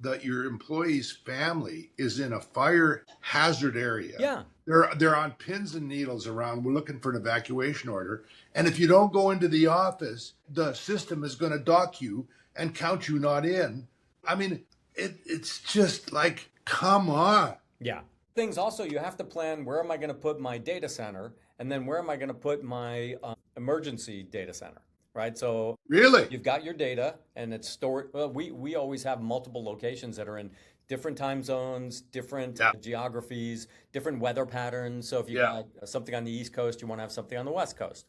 that your employee's family is in a fire hazard area. Yeah. They're on pins and needles around. We're looking for an evacuation order. And if you don't go into the office, the system is going to dock you and count you not in. I mean, it's just like, come on. Yeah. Things also, you have to plan, where am I going to put my data center? And then where am I going to put my emergency data center? Right. So Really? you've got your data and it's stored. Well, we always have multiple locations that are in different time zones, different geographies, different weather patterns. So if you got something on the East Coast, you want to have something on the West Coast.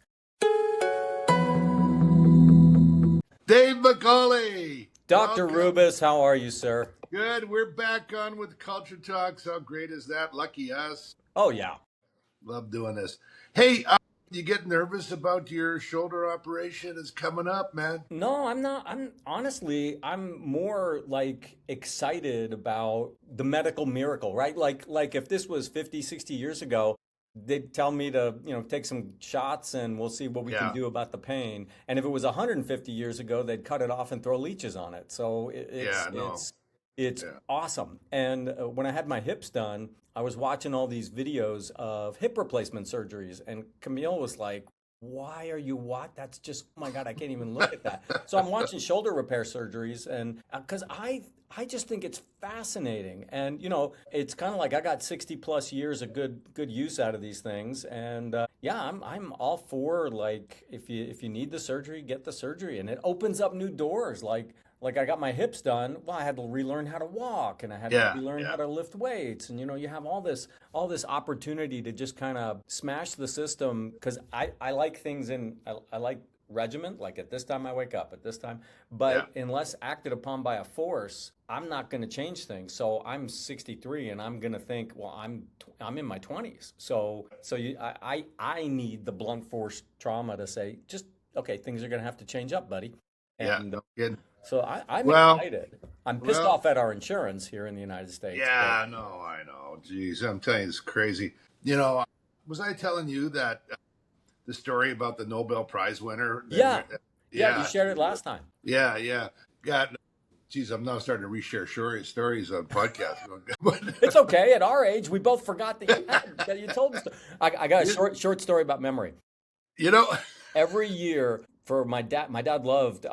Dave McCauley. Dr. Welcome. Rubis, how are you, sir? Good. We're back on with Culture Talks. How great is that? Lucky us. Oh, yeah. Love doing this. Hey, you get nervous about your shoulder operation? It's coming up, man. No, I'm not. I'm more like excited about the medical miracle, right? Like if this was 50, 60 years ago, they'd tell me to, take some shots and we'll see what we can do about the pain. And if it was 150 years ago, they'd cut it off and throw leeches on it. So it's awesome. And when I had my hips done, I was watching all these videos of hip replacement surgeries, and Camille was like, why are you That's just, oh my God, I can't even look at that. So I'm watching shoulder repair surgeries, and because I just think it's fascinating. And, it's kind of like I got 60 plus years of good use out of these things. And I'm all for, like, if you need the surgery, get the surgery. And it opens up new doors. Like I got my hips done. Well, I had to relearn how to walk, and I had to relearn how to lift weights. And you have all this opportunity to just kind of smash the system, because I like things I like regiment. Like at this time I wake up, at this time. But unless acted upon by a force, I'm not going to change things. So I'm 63, and I'm going to think, well, I'm in my 20s. So I need the blunt force trauma to say, just okay, things are going to have to change up, buddy. And no kidding. So I'm excited. I'm pissed off at our insurance here in the United States. Yeah, no, I know. Jeez, I'm telling you, it's crazy. Was I telling you that the story about the Nobel Prize winner? Yeah, you shared it last time. Yeah. God, geez, I'm now starting to reshare stories on podcasts. It's okay. At our age, we both forgot that you told us. I got a short story about memory. Every year for my dad loved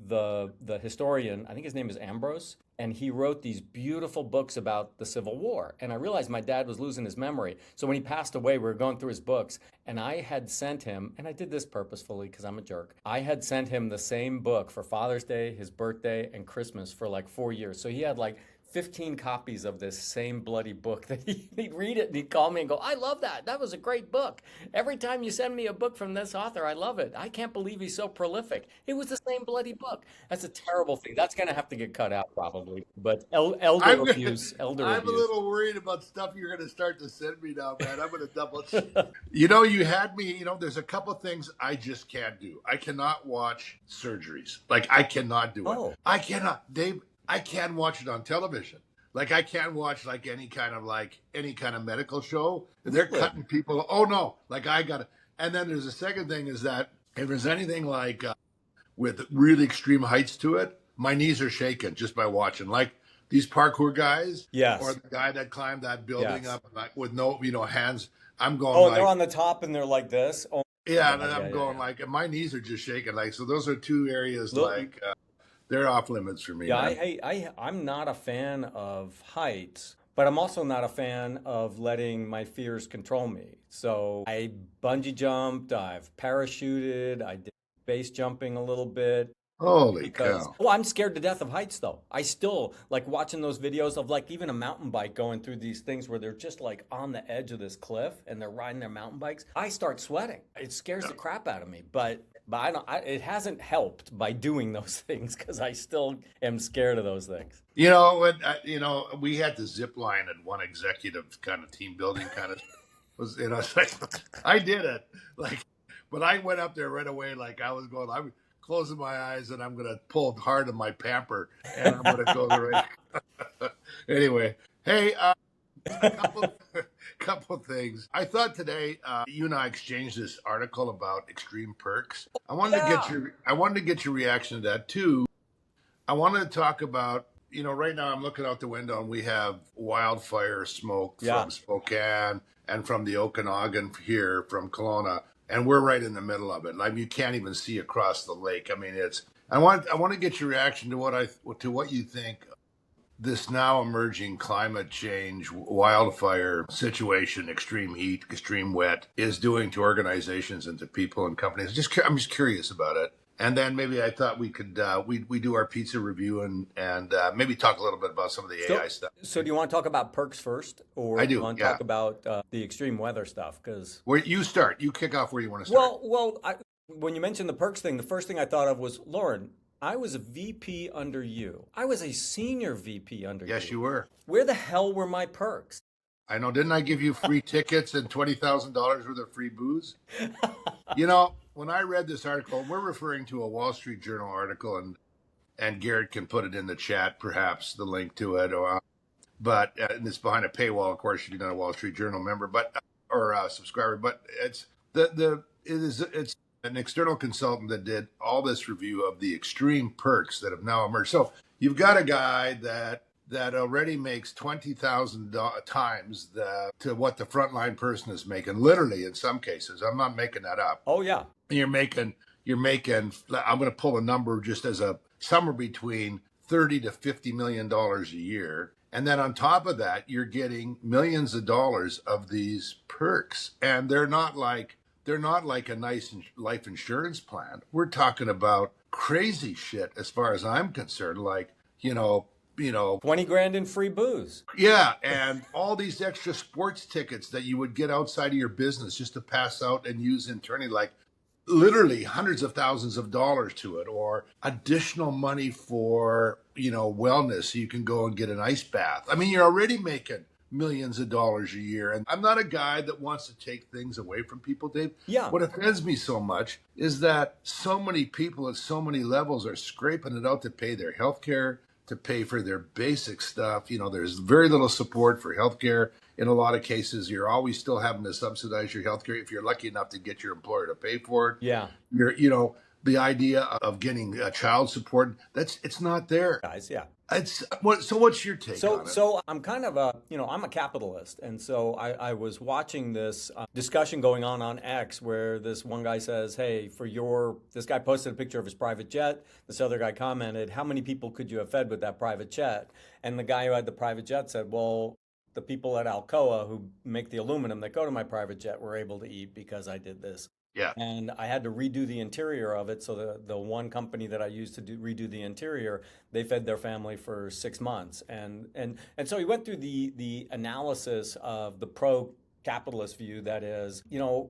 the historian, I think his name is Ambrose, and he wrote these beautiful books about the Civil War. And I realized my dad was losing his memory. So when he passed away, we were going through his books, and I had sent him, and I did this purposefully because I'm a jerk, I had sent him the same book for Father's Day, his birthday, and Christmas for like 4 years. So he had like 15 copies of this same bloody book that he'd read it and he'd call me and go, I love that. That was a great book. Every time you send me a book from this author, I love it. I can't believe he's so prolific. It was the same bloody book. That's a terrible thing. That's going to have to get cut out probably. But elder abuse. I'm a little worried about stuff you're going to start to send me now, man. I'm going to double check. You had me, there's a couple things I just can't do. I cannot watch surgeries. Like, I cannot do it. I cannot. Dave, I can't watch it on television. Like, I can't watch any kind of medical show. They're cutting people. Oh no! Like, I got it. And then there's a second thing is that if there's anything like with really extreme heights to it, my knees are shaking just by watching. Like these parkour guys, or the guy that climbed that building up with no hands. I'm going. Oh, they're on the top and they're like this. Oh, yeah, and I'm going like my knees are just shaking. Like, so those are two areas they're off limits for me. Yeah, I'm not a fan of heights, but I'm also not a fan of letting my fears control me. So I bungee jumped, I've parachuted, I did base jumping a little bit. Holy cow. Well, I'm scared to death of heights though. I still like watching those videos of like even a mountain bike going through these things where they're just like on the edge of this cliff and they're riding their mountain bikes. I start sweating. It scares the crap out of me, but it hasn't helped by doing those things because I still am scared of those things. We had the zip line at one executive kind of team building kind of was, I did it but I went up there right away. Like I was going, I'm closing my eyes and I'm going to pull hard on my pamper and I'm going to go the right. Anyway, hey, a couple things. I thought today you and I exchanged this article about extreme perks. I wanted to get your reaction to that too. I wanted to talk about right now I'm looking out the window and we have wildfire smoke Yeah. from Spokane and from the Okanagan here from Kelowna, and we're right in the middle of it. Like you can't even see across the lake. I mean, it's. I want to get your reaction to what you think this now emerging climate change wildfire situation, extreme heat, extreme wet, is doing to organizations and to people and companies. I'm just curious about it. And then maybe I thought we could we do our pizza review and maybe talk a little bit about some of the AI stuff. So do you want to talk about perks first, or I do you do, want to yeah. talk about the extreme weather stuff? Because Where you start, you kick off where you want to start. when you mentioned the perks thing, the first thing I thought of was Lauren. I was a VP under you. I was a senior VP under you. Yes, you were. Where the hell were my perks? I know. Didn't I give you free tickets and $20,000 worth of free booze? When I read this article, we're referring to a Wall Street Journal article, and Garrett can put it in the chat, perhaps the link to it, and it's behind a paywall, of course, if you're not a Wall Street Journal member, or a subscriber. But it's an external consultant that did all this review of the extreme perks that have now emerged. So you've got a guy that already makes 20,000 times to what the frontline person is making. Literally, in some cases, I'm not making that up. Oh yeah, You're making. I'm going to pull a number just as somewhere between $30 to $50 million a year, and then on top of that, you're getting millions of dollars of these perks, and they're not like a nice life insurance plan. We're talking about crazy shit as far as I'm concerned, like, 20 grand in free booze. yeah, and all these extra sports tickets that you would get outside of your business just to pass out and use internally, like literally hundreds of thousands of dollars to it, or additional money for, wellness, so you can go and get an ice bath. I mean, you're already making millions of dollars a year. And I'm not a guy that wants to take things away from people, Dave. Yeah. What offends me so much is that so many people at so many levels are scraping it out to pay their health care, to pay for their basic stuff. There's very little support for health care. In a lot of cases, you're always still having to subsidize your health care if you're lucky enough to get your employer to pay for it. Yeah. The idea of getting child support, it's not there. Guys, yeah. So what's your take on it? So I'm kind of I'm a capitalist. And so I was watching this discussion going on X where this one guy says, hey, this guy posted a picture of his private jet. This other guy commented, how many people could you have fed with that private jet? And the guy who had the private jet said, well, the people at Alcoa who make the aluminum that go to my private jet were able to eat because I did this. Yeah. And I had to redo the interior of it. So the one company that I used to redo the interior, they fed their family for 6 months. And so he went through the analysis of the capitalist view, that is,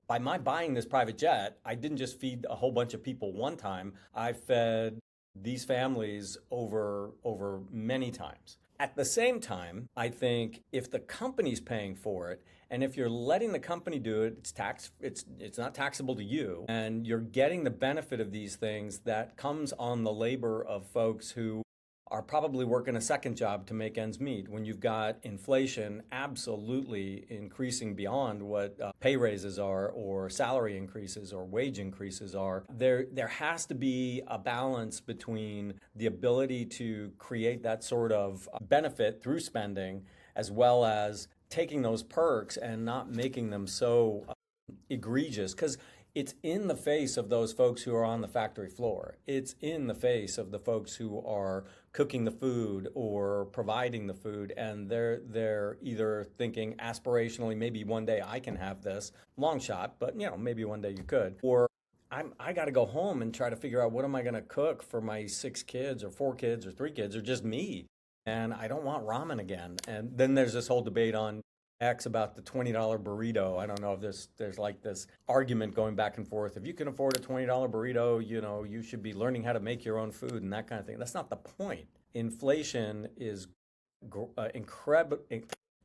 by my buying this private jet, I didn't just feed a whole bunch of people one time. I fed these families over many times. At the same time, I think if the company's paying for it, and if you're letting the company do it, it's not taxable to you, and you're getting the benefit of these things that comes on the labor of folks who are probably working a second job to make ends meet. When you've got inflation absolutely increasing beyond what pay raises are, or salary increases, or wage increases are, there has to be a balance between the ability to create that sort of benefit through spending, as well as taking those perks and not making them so egregious. Because it's in the face of those folks who are on the factory floor. It's in the face of the folks who are cooking the food or providing the food, and they're either thinking aspirationally, maybe one day I can have this, long shot, but maybe one day you could, or I got to go home and try to figure out what am I going to cook for my 6 kids or 4 kids or 3 kids or just me, and I don't want ramen again. And then there's this whole debate on X about the $20 burrito. I don't know if there's like this argument going back and forth. If you can afford a $20 burrito, you should be learning how to make your own food and that kind of thing. That's not the point. Inflation is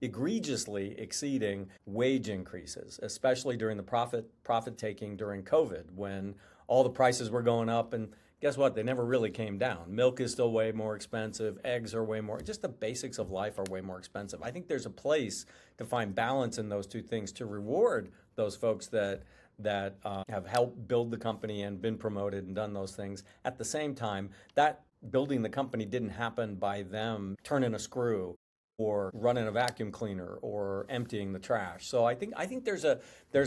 egregiously exceeding wage increases, especially during the profit taking during COVID, when all the prices were going up. And guess what? They never really came down. Milk is still way more expensive. Eggs are way more. Just the basics of life are way more expensive. I think there's a place to find balance in those two things, to reward those folks that have helped build the company and been promoted and done those things. At the same time, that building the company didn't happen by them turning a screw or running a vacuum cleaner or emptying the trash. So I think there's a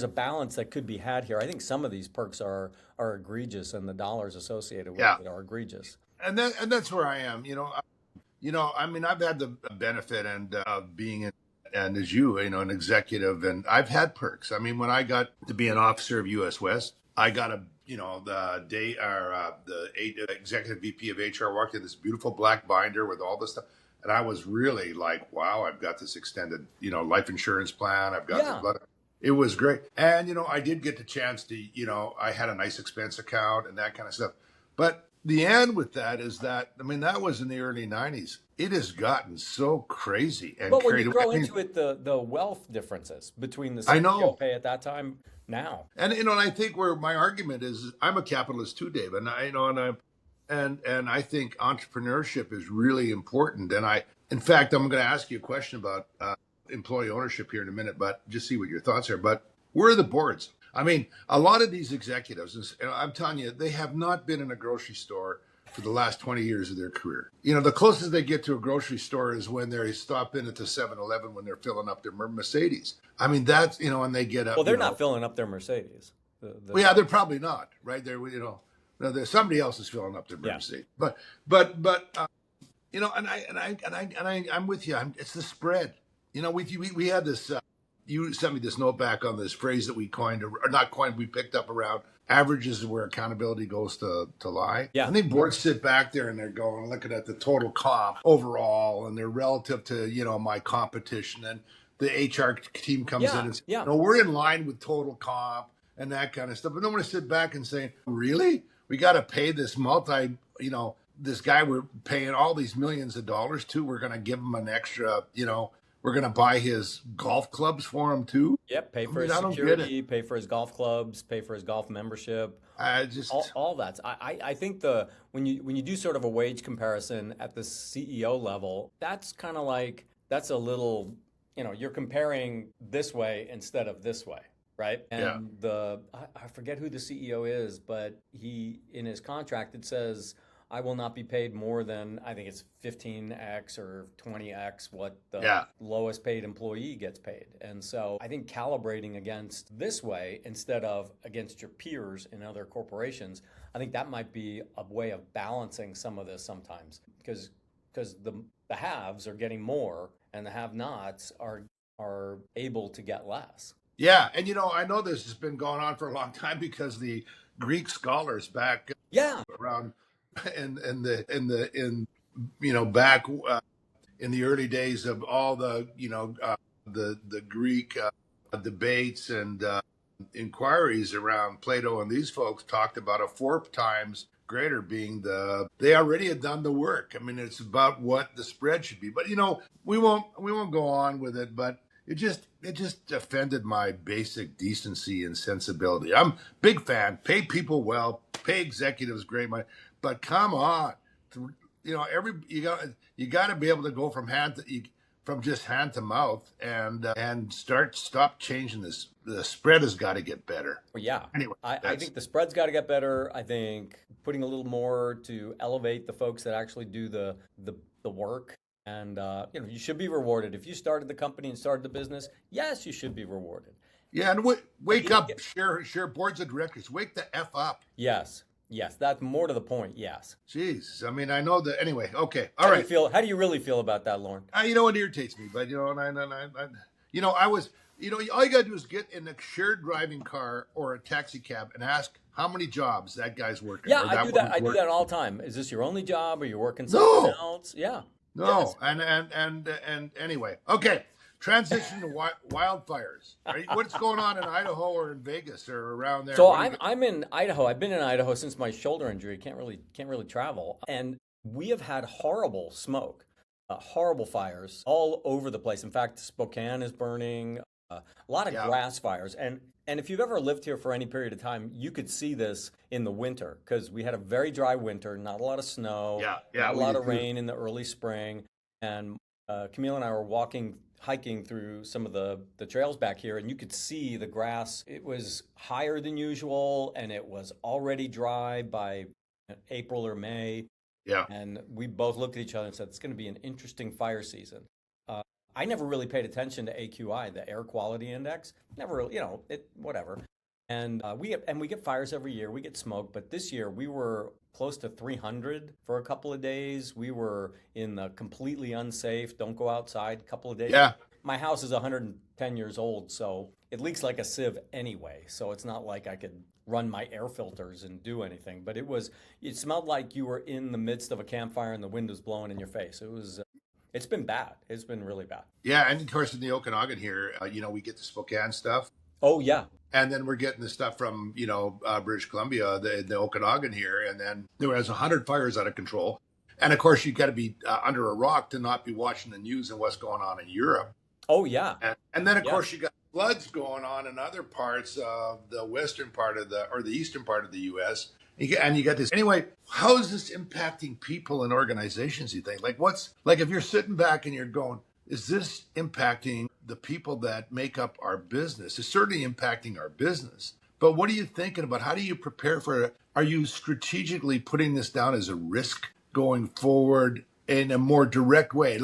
balance that could be had here. I think some of these perks are egregious, and the dollars associated with Yeah. it are egregious. And that's where I am. I mean, I've had the benefit and of being and as an executive, and I've had perks. I mean, when I got to be an officer of U.S. West, I got the day or executive VP of HR walked in this beautiful black binder with all this stuff. And I was really like, wow, I've got this extended, life insurance plan. I've got this Yeah. blood. It was great. And, I did get the chance to, I had a nice expense account and that kind of stuff. But the end with that is that, I mean, that was in the early 90s. It has gotten so crazy and But when you crazy. throw into it the wealth differences between the I CEO know. pay at that time now. And I think where my argument is, I'm a capitalist too, Dave, and I think entrepreneurship is really important. In fact, I'm going to ask you a question about employee ownership here in a minute, but just see what your thoughts are. But where are the boards? I mean, a lot of these executives, and I'm telling you, they have not been in a grocery store for the last 20 years of their career. The closest they get to a grocery store is when they stop in at the 7-Eleven when they're filling up their Mercedes. I mean, that's, and they get up. Well, they're not filling up their Mercedes. Well, yeah, they're probably not, right? No, there's somebody else is filling up their Mercedes. Yeah. But I'm with you. It's the spread. We had this. You sent me this note back on this phrase that we coined, or not coined. We picked up around averages is where accountability goes to lie. Yeah. I think boards sit back there and they're looking at the total comp overall, and they're relative to my competition, and the HR team comes in and says, no, we're in line with total comp and that kind of stuff. But then when I sit back and say, really, we got to pay this this guy we're paying all these millions of dollars to, we're going to give him an extra, we're going to buy his golf clubs for him too. Yep, pay for his security, pay for his golf clubs, pay for his golf membership. All that. I think when you do sort of a wage comparison at the CEO level, that's kind of like, that's a little, you're comparing this way instead of this way. Right. And I forget who the CEO is, but in his contract, it says, I will not be paid more than, I think it's 15x or 20x what the lowest paid employee gets paid. And so I think calibrating against this way instead of against your peers in other corporations, I think that might be a way of balancing some of this sometimes, because the haves are getting more and the have-nots are able to get less. Yeah, and I know this has been going on for a long time because the Greek scholars back around back in the early days of all the the Greek debates and inquiries around Plato, and these folks talked about a 4 times greater being they already had done the work. I mean, it's about what the spread should be, but we won't go on with it, but it just offended my basic decency and sensibility. I'm big fan. Pay people well. Pay executives great money. But come on, you got to be able to go from just hand to mouth and stop changing this. The spread has got to get better. Well, yeah. Anyway, I think the spread's got to get better. I think putting a little more to elevate the folks that actually do the work. And, you should be rewarded. If you started the company and started the business, yes, you should be rewarded. Yeah, and wake up, share boards of directors. Wake the F up. Yes, that's more to the point, yes. Jeez, I mean, I know that. Anyway, okay, all right. How do you really feel about that, Lorne? It irritates me, but, I was, all you got to do is get in a shared driving car or a taxi cab and ask how many jobs that guy's working. Yeah, I do that. I do that all the time. Is this your only job or you're working something else? Yeah. No, yes. and anyway, okay. Transition to wildfires. What's going on in Idaho or in Vegas or around there? So I'm in Idaho. I've been in Idaho since my shoulder injury. Can't really travel, and we have had horrible smoke, horrible fires all over the place. In fact, Spokane is burning. A lot of grass fires, and if you've ever lived here for any period of time, you could see this in the winter because we had a very dry winter, not a lot of snow, not a lot of rain in the early spring, and Camille and I were hiking through some of the trails back here, and you could see the grass. It was higher than usual, and it was already dry by April or May. Yeah. And we both looked at each other and said, it's going to be an interesting fire season. Uh, I never really paid attention to AQI, the air quality index. Never really, whatever. And we get fires every year. We get smoke, but this year we were close to 300 for a couple of days. We were in the completely unsafe, don't go outside couple of days. Yeah. My house is 110 years old, so it leaks like a sieve anyway. So it's not like I could run my air filters and do anything. But it smelled like you were in the midst of a campfire and the wind was blowing in your face. It's been bad. It's been really bad. Yeah. And of course, in the Okanagan here, we get the Spokane stuff. Oh, yeah. And then we're getting the stuff from, British Columbia, the Okanagan here. And then there was 100 fires out of control. And of course, you got to be under a rock to not be watching the news and what's going on in Europe. Oh, yeah. And then, of course, you got floods going on in other parts of the western part of the eastern part of the U.S. And you got this. Anyway, how is this impacting people and organizations, you think? If you're sitting back and you're going, is this impacting the people that make up our business? It's certainly impacting our business. But what are you thinking about? How do you prepare for it? Are you strategically putting this down as a risk going forward in a more direct way?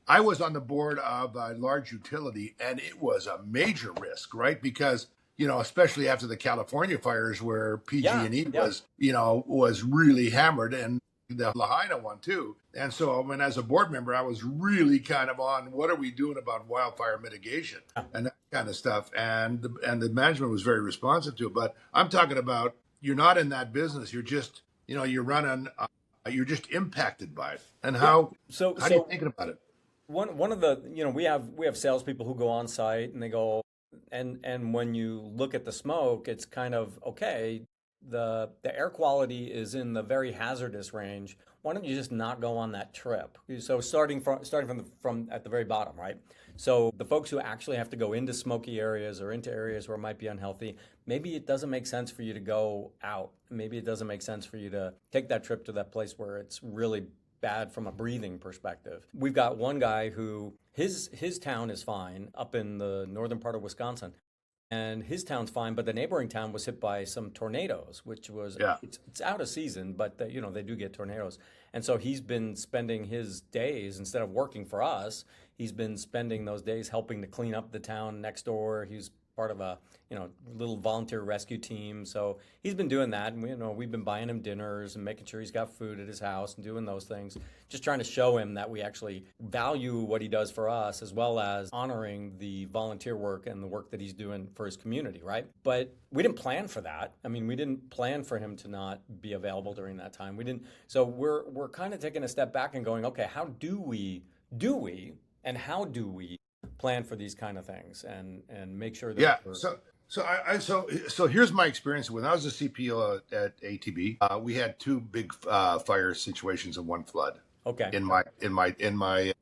I was on the board of a large utility, and it was a major risk, right? Because, especially after the California fires where PG&E was really hammered, and the Lahaina one too. And so, as a board member, I was really kind of on what are we doing about wildfire mitigation and that kind of stuff. And the management was very responsive to it. But I'm talking about, you're not in that business. You're just, you're running, you're just impacted by it. And how are you thinking about it? One of the, we have salespeople who go on site and they go, and when you look at the smoke, it's kind of, okay, the air quality is in the very hazardous range. Why don't you just not go on that trip? So starting from at the very bottom, right? So the folks who actually have to go into smoky areas or into areas where it might be unhealthy, maybe it doesn't make sense for you to go out. Maybe it doesn't make sense for you to take that trip to that place where it's really bad from a breathing perspective. We've got one guy who his town is fine up in the northern part of Wisconsin. And his town's fine, but the neighboring town was hit by some tornadoes, which was, it's out of season, but they do get tornadoes. And so he's been spending his days, instead of working for us, he's been spending those days helping to clean up the town next door. He's part of a, little volunteer rescue team. So he's been doing that. And we've been buying him dinners and making sure he's got food at his house and doing those things. Just trying to show him that we actually value what he does for us, as well as honoring the volunteer work and the work that he's doing for his community, right? But we didn't plan for that. We didn't plan for him to not be available during that time. We didn't. So we're kind of taking a step back and going, okay, how do we plan for these kind of things and make sure that So here's my experience. When I was a CPO at ATB, we had two big fire situations and one flood. Okay. In my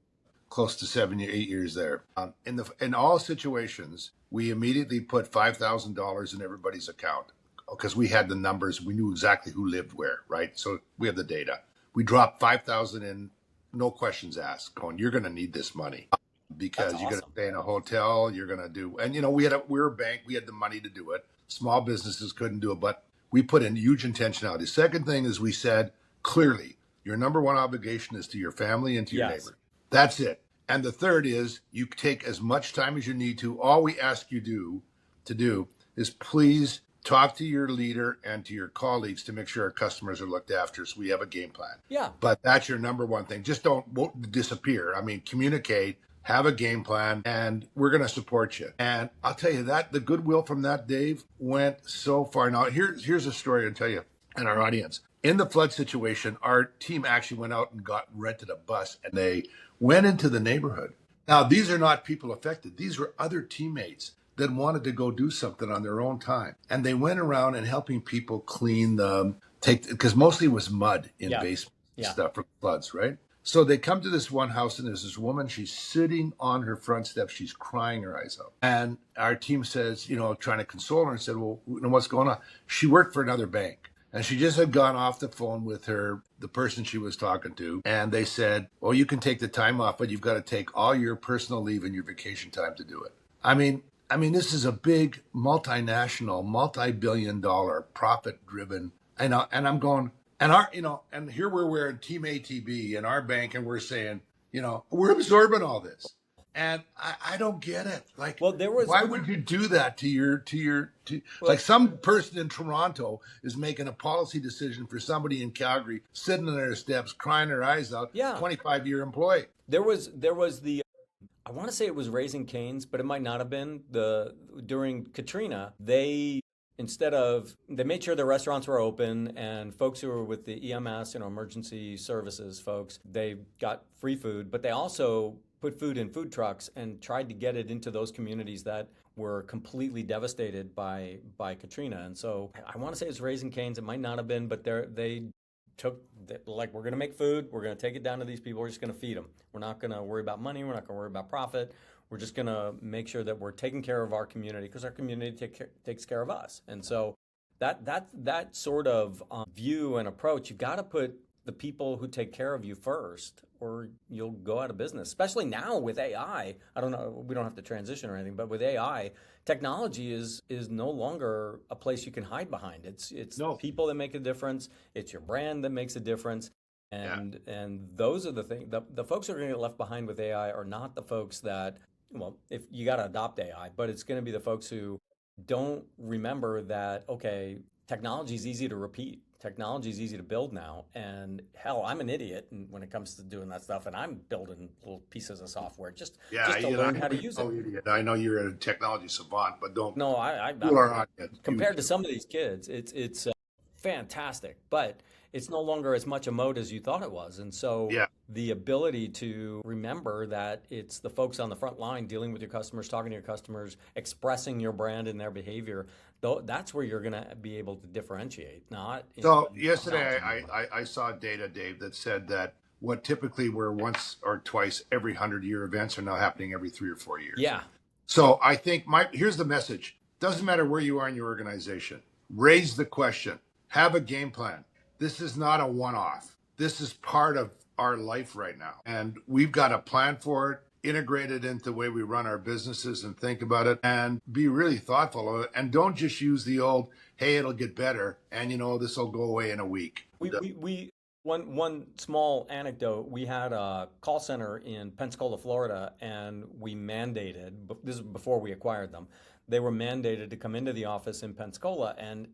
close to 7 8 years there, in all situations, we immediately put $5,000 in everybody's account because we had the numbers. We knew exactly who lived where, right? So we have the data. We dropped 5,000 in, no questions asked. Going, you're going to need this money. Because you're going to stay in a hotel, you're going to do, and we were a bank, we had the money to do it. Small businesses couldn't do it, but we put in huge intentionality. Second thing is we said clearly, your number one obligation is to your family and to your neighbor. That's it. And the third is you take as much time as you need to. All we ask you to do is please talk to your leader and to your colleagues to make sure our customers are looked after. So we have a game plan. Yeah. But that's your number one thing. Just won't disappear. Communicate. Have a game plan, and we're going to support you. And I'll tell you that the goodwill from that, Dave, went so far. Now, here's a story I'll tell you and our audience. In the flood situation, our team actually went out and rented a bus, and they went into the neighborhood. Now, these are not people affected. These were other teammates that wanted to go do something on their own time. And they went around and helping people clean because mostly it was mud in basements and stuff from floods, right? So they come to this one house, and there's this woman. She's sitting on her front steps. She's crying her eyes out. And our team says, trying to console her, and said, well, what's going on? She worked for another bank, and she just had gone off the phone with the person she was talking to. And they said, well, you can take the time off, but you've got to take all your personal leave and your vacation time to do it. This is a big multinational, multi-billion-dollar, profit-driven. And I'm going, And and here we're wearing Team ATB in our bank, and we're saying, we're absorbing all this. And I don't get it. Like, Well, there was why would you do that like some person in Toronto is making a policy decision for somebody in Calgary, sitting on their steps, crying their eyes out, yeah. 25-year employee. There was the I want to say it was Raising Cane's, but it might not have been. During Katrina, they made sure the restaurants were open and folks who were with the EMS, emergency services folks, they got free food, but they also put food in food trucks and tried to get it into those communities that were completely devastated by Katrina. And so I want to say it's Raising Cane's. It might not have been, but they took, like, we're going to make food. We're going to take it down to these people. We're just going to feed them. We're not going to worry about money. We're not going to worry about profit. We're just going to make sure that we're taking care of our community because our community takes care of us. And so that sort of view and approach, you've got to put the people who take care of you first, or you'll go out of business. Especially now with AI. I don't know, we don't have to transition or anything, but with AI, technology is no longer a place you can hide behind. It's No. people that make a difference. It's your brand that makes a difference. And those are the things. The folks who are going to get left behind with AI are not the folks that, well, if you got to adopt AI, but it's going to be the folks who don't remember that, okay, technology is easy to repeat. Technology is easy to build now. And hell, I'm an idiot when it comes to doing that stuff. And I'm building little pieces of software just to learn how to use it. Idiot. I know you're a technology savant, but don't. No, compared to some of these kids, it's fantastic. But it's no longer as much a mode as you thought it was. And so the ability to remember that it's the folks on the front line dealing with your customers, talking to your customers, expressing your brand and their behavior, that's where you're going to be able to differentiate. Yesterday I saw data, Dave, that said that what typically were once or twice every 100-year events are now happening every 3 or 4 years. Yeah. So I think here's the message. Doesn't matter where you are in your organization. Raise the question. Have a game plan. This is not a one-off. This is part of our life right now. And we've got a plan for it, integrate it into the way we run our businesses and think about it, and be really thoughtful of it. And don't just use the old, hey, it'll get better, and this will go away in a week. One small anecdote, we had a call center in Pensacola, Florida, and we mandated, this is before we acquired them, they were mandated to come into the office in Pensacola, and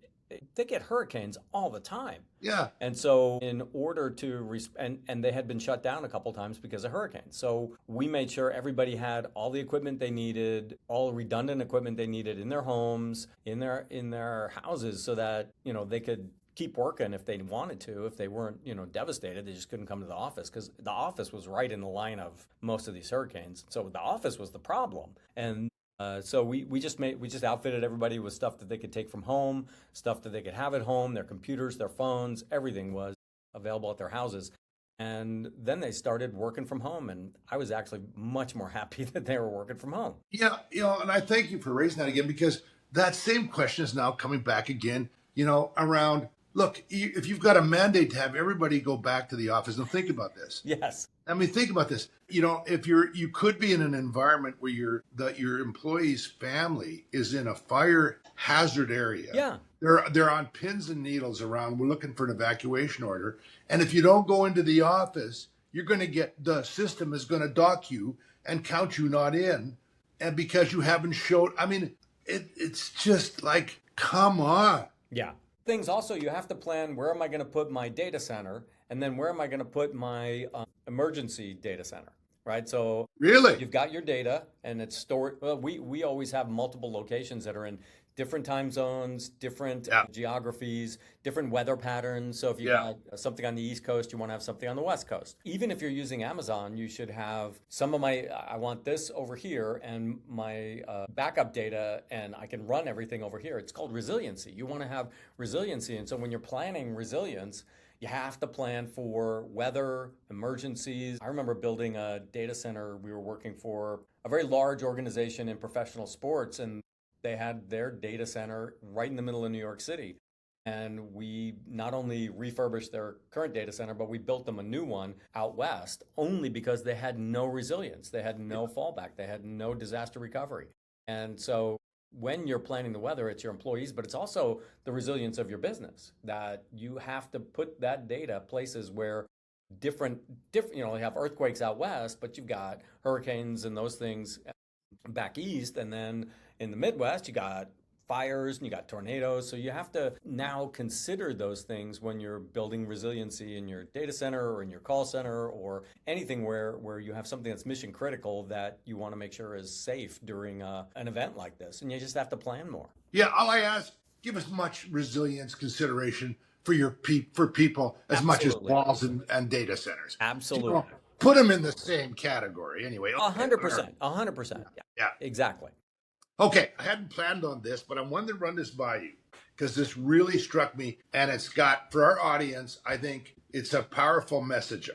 they get hurricanes all the time. Yeah. And so in order to, and they had been shut down a couple times because of hurricanes. So we made sure everybody had all the equipment they needed, all redundant equipment they needed in their homes, in their houses, so that, they could keep working if they wanted to. If they weren't, devastated, they just couldn't come to the office because the office was right in the line of most of these hurricanes. So the office was the problem. And so we just outfitted everybody with stuff that they could take from home, stuff that they could have at home, their computers, their phones, everything was available at their houses. And then they started working from home, and I was actually much more happy that they were working from home. Yeah, and I thank you for raising that again, because that same question is now coming back again, around, look, if you've got a mandate to have everybody go back to the office, and think about this. Yes. I mean, think about this. If you could be in an environment where your employee's family is in a fire hazard area. Yeah. They're on pins and needles around. We're looking for an evacuation order. And if you don't go into the office, the system is going to dock you and count you not in. And because you haven't showed, it's just like, come on. Yeah. Things also, you have to plan, where am I going to put my data center? And then where am I going to put my emergency data center, right? So really, you've got your data and it's stored. Well, we always have multiple locations that are in different time zones, different geographies, different weather patterns. So if you got something on the East Coast, you want to have something on the West Coast. Even if you're using Amazon, you should have I want this over here and my backup data, and I can run everything over here. It's called resiliency. You want to have resiliency. And so when you're planning resilience, you have to plan for weather, emergencies. I remember building a data center. We were working for a very large organization in professional sports, and they had their data center right in the middle of New York City. And we not only refurbished their current data center, but we built them a new one out west, only because they had no resilience. They had no fallback. They had no disaster recovery. And so when you're planning the weather, it's your employees, but it's also the resilience of your business, that you have to put that data places where different, you have earthquakes out west, but you've got hurricanes and those things back east. And then in the Midwest, you got fires and you got tornadoes. So you have to now consider those things when you're building resiliency in your data center or in your call center or anything where you have something that's mission critical that you want to make sure is safe during an event like this. And you just have to plan more. Yeah, all I ask, give as much resilience consideration for people as much as walls and data centers. Absolutely. Put them in the same category anyway. 100%. 100%. Yeah. Exactly. Okay, I hadn't planned on this, but I wanted to run this by you because this really struck me, and it's got, for our audience, I think it's a powerful message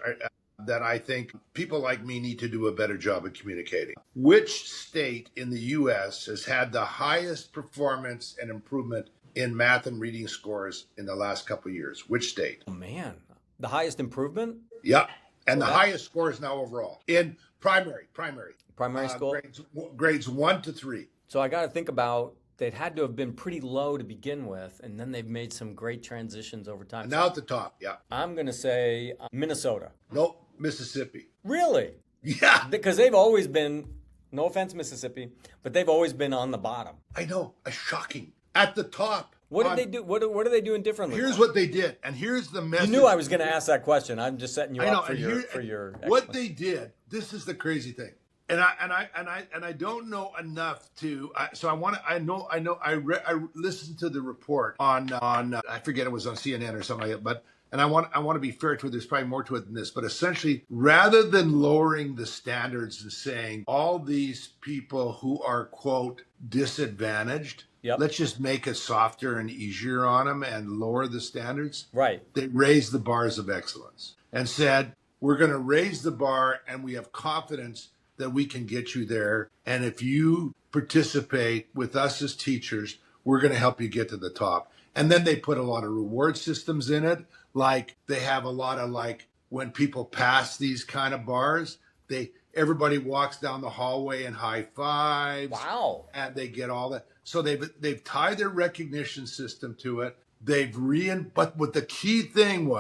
that I think people like me need to do a better job of communicating. Which state in the U.S. has had the highest performance and improvement in math and reading scores in the last couple of years? Which state? Oh, man. The highest improvement? Yeah, and the highest scores now overall in primary school? Grades 1 to 3. So I got to think about, they'd had to have been pretty low to begin with, and then they've made some great transitions over time. And now at the top, yeah. I'm going to say Minnesota. Nope, Mississippi. Really? Yeah. Because they've always been, no offense, Mississippi, but they've always been on the bottom. I know, shocking. At the top. What did they do? What are they doing differently? Here's what they did, and here's the message. You knew I was going to ask that question. I'm just setting you up for your what they did. This is the crazy thing. And I don't know enough to. So I want to. I know. I listened to the report on. I forget, it was on CNN or something like that. But I want to be fair to it. There's probably more to it than this. But essentially, rather than lowering the standards and saying all these people who are quote disadvantaged, let's just make it softer and easier on them and lower the standards. Right. They raised the bars of excellence and said, we're going to raise the bar, and we have confidence that we can get you there. And if you participate with us as teachers, we're going to help you get to the top. And then they put a lot of reward systems in it. Like they have a lot of, like, when people pass these kind of bars, everybody walks down the hallway and high fives. Wow. And they get all that. So they've tied their recognition system to it. But what the key thing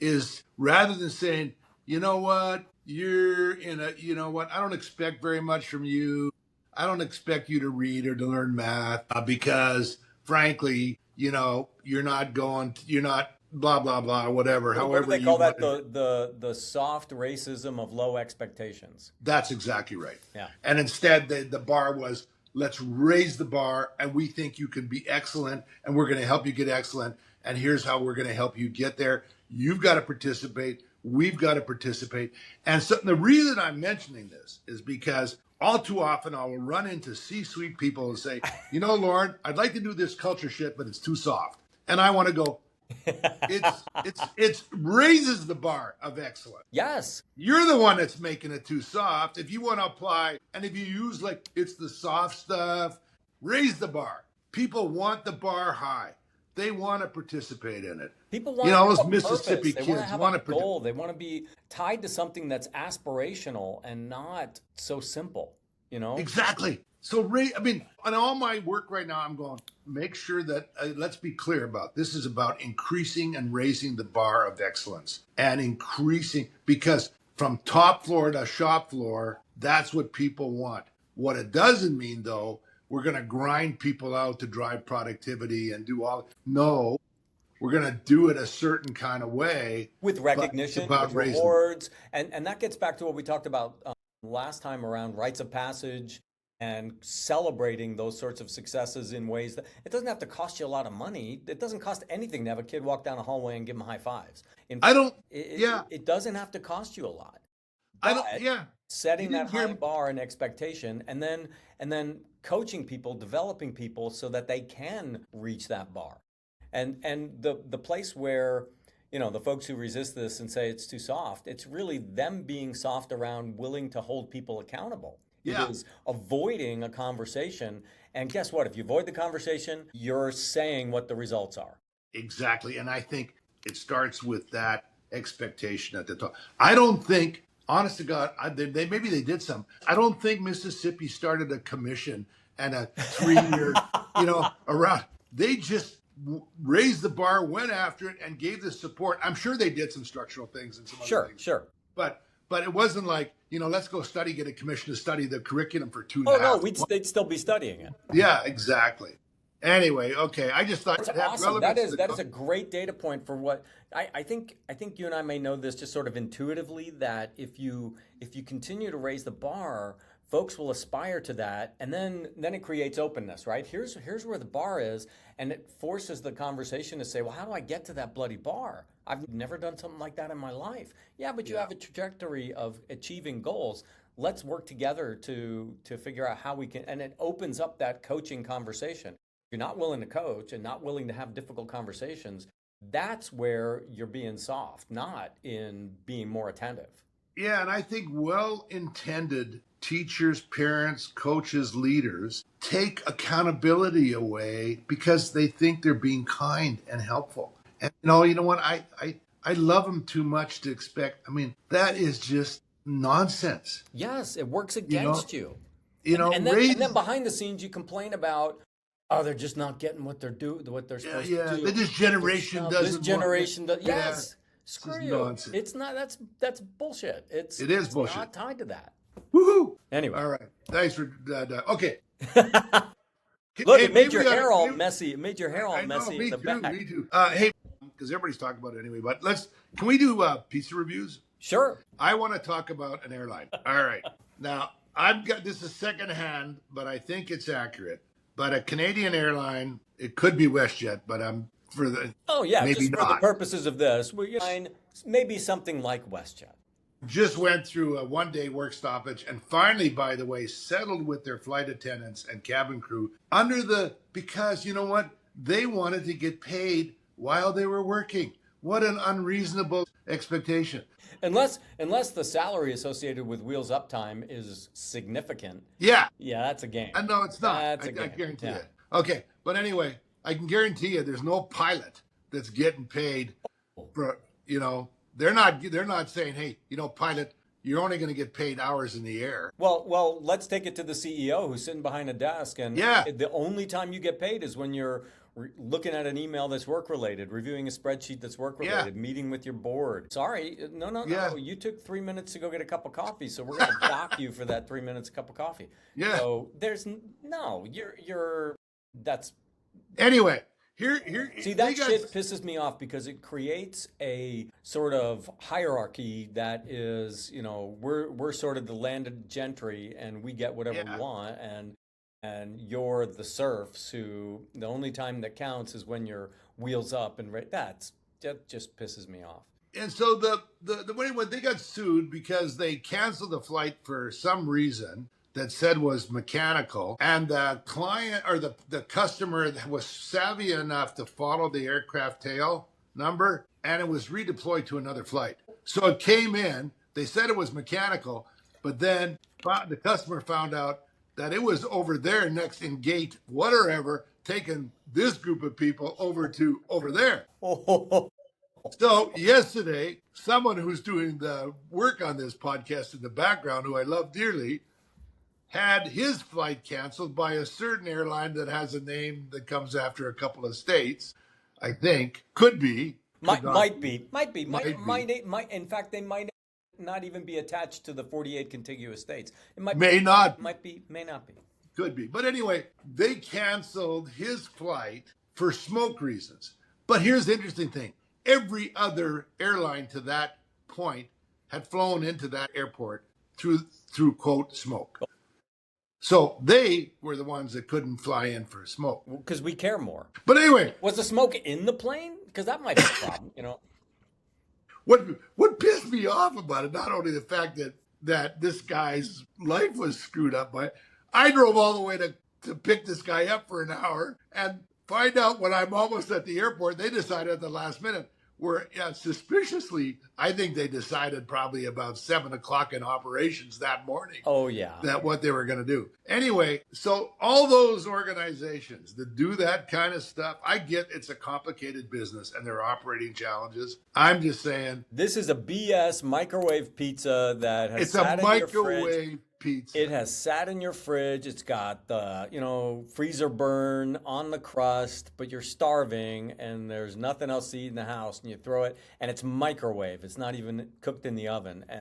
is rather than saying, you know what, I don't expect very much from you. I don't expect you to read or to learn math because, frankly, you're not blah, blah, blah, whatever. What do they call that? The soft racism of low expectations. That's exactly right. Yeah. And instead, the bar was, let's raise the bar, and we think you can be excellent, and we're going to help you get excellent, and here's how we're going to help you get there. You've got to participate. We've got to participate. And so the reason I'm mentioning this is because all too often I will run into C-suite people and say, Lorne, I'd like to do this culture shit, but it's too soft. And I want to go, it raises the bar of excellence. Yes. You're the one that's making it too soft. If you want to apply, and if you use it's the soft stuff, raise the bar. People want the bar high. They want to participate in it. People want to have those Mississippi kids want to have a goal. They want to be tied to something that's aspirational and not so simple. Exactly. So, on all my work right now, I'm going, make sure that, let's be clear about this is about increasing and raising the bar of excellence and increasing, because from top floor to shop floor, that's what people want. What it doesn't mean, though, we're going to grind people out to drive productivity and do all. No, we're going to do it a certain kind of way. With recognition, with rewards. And that gets back to what we talked about last time around rites of passage and celebrating those sorts of successes in ways that it doesn't have to cost you a lot of money. It doesn't cost anything to have a kid walk down a hallway and give them high fives. It doesn't have to cost you a lot. Setting that high bar and expectation, and then coaching people, developing people so that they can reach that bar. And the place where, the folks who resist this and say it's too soft, it's really them being soft around willing to hold people accountable. Yeah. It is avoiding a conversation. And guess what? If you avoid the conversation, you're saying what the results are. Exactly. And I think it starts with that expectation at the top. I don't think, honest to God, maybe they did some. I don't think Mississippi started a commission and a 3-year, around. They just raised the bar, went after it, and gave the support. I'm sure they did some structural things and some other things. Sure. But it wasn't like, let's go get a commission to study the curriculum for 2.5. Oh, no, they'd still be studying it. Yeah, exactly. Anyway, okay. I just thought that's awesome. That is a great data point for what I think you and I may know this just sort of intuitively, that if you continue to raise the bar, folks will aspire to that, and then it creates openness, right? Here's where the bar is, and it forces the conversation to say, well, how do I get to that bloody bar? I've never done something like that in my life. Yeah, but you have a trajectory of achieving goals. Let's work together to figure out how we can, and it opens up that coaching conversation. If you're not willing to coach and not willing to have difficult conversations, that's where you're being soft, not in being more attentive. Yeah, and I think well-intended teachers, parents, coaches, leaders take accountability away because they think they're being kind and helpful. And you know what? I love them too much to expect. I mean, that is just nonsense. Yes, it works against you. And then behind the scenes, you complain about, oh, they're just not getting what they're supposed to do. This generation doesn't. This generation does. Yes, screw you. Nonsense. It's not. That's bullshit. It is bullshit. Not tied to that. Woohoo! Anyway, all right. Thanks for okay. Look, it made your hair all messy. It made your hair all messy in the back. Me too. Hey, because everybody's talking about it anyway. But can we do pizza reviews? Sure. I want to talk about an airline. All right. Now I've got this is secondhand, but I think it's accurate. But a Canadian airline, it could be WestJet, but I'm for the maybe just not. For the purposes of this, maybe something like WestJet. Just went through a 1-day work stoppage and finally, by the way, settled with their flight attendants and cabin crew because you know what? They wanted to get paid while they were working. What an unreasonable expectation. Unless the salary associated with Wheels Uptime is significant. Yeah. Yeah, that's a game. No, it's not. I guarantee you. Okay, but anyway, I can guarantee you there's no pilot that's getting paid for, they're not saying, hey, pilot, you're only going to get paid hours in the air. Well, let's take it to the CEO who's sitting behind a desk, and the only time you get paid is when you're looking at an email that's work-related, reviewing a spreadsheet that's work-related, meeting with your board. Sorry, no. You took 3 minutes to go get a cup of coffee, so we're going to dock you for that 3 minutes cup of coffee. Yeah. So that's... Anyway, See, that shit pisses me off because it creates a sort of hierarchy that is, we're sort of the landed gentry and we get whatever we want, and you're the serfs who the only time that counts is when you're wheels up, and that just pisses me off. And so when they got sued because they canceled the flight for some reason that said was mechanical, and the client or the customer was savvy enough to follow the aircraft tail number, and it was redeployed to another flight. So it came in, they said it was mechanical, but then the customer found out that it was over there next in gate whatever, taking this group of people over there. So yesterday, someone who's doing the work on this podcast in the background, who I love dearly, had his flight canceled by a certain airline that has a name that comes after a couple of states. I think could be, might be. In fact, they might not even be attached to the 48 contiguous states. It may not be, may not be. Could be, but anyway, they canceled his flight for smoke reasons. But here's the interesting thing: every other airline to that point had flown into that airport through quote smoke. So they were the ones that couldn't fly in for smoke. Because we care more. But anyway. Was the smoke in the plane? Because that might be a problem, What pissed me off about it, not only the fact that this guy's life was screwed up by it, I drove all the way to pick this guy up for an hour and find out when I'm almost at the airport, they decided at the last minute, suspiciously, I think they decided probably about 7 o'clock in operations that morning. Oh, yeah. That what they were going to do. Anyway, so all those organizations that do that kind of stuff, I get it's a complicated business and there are operating challenges. I'm just saying. This is a BS microwave pizza that has sat in your fridge. It's a microwave pizza. It has sat in your fridge. It's got the, freezer burn on the crust, but you're starving and there's nothing else to eat in the house and you throw it and it's microwave. It's not even cooked in the oven.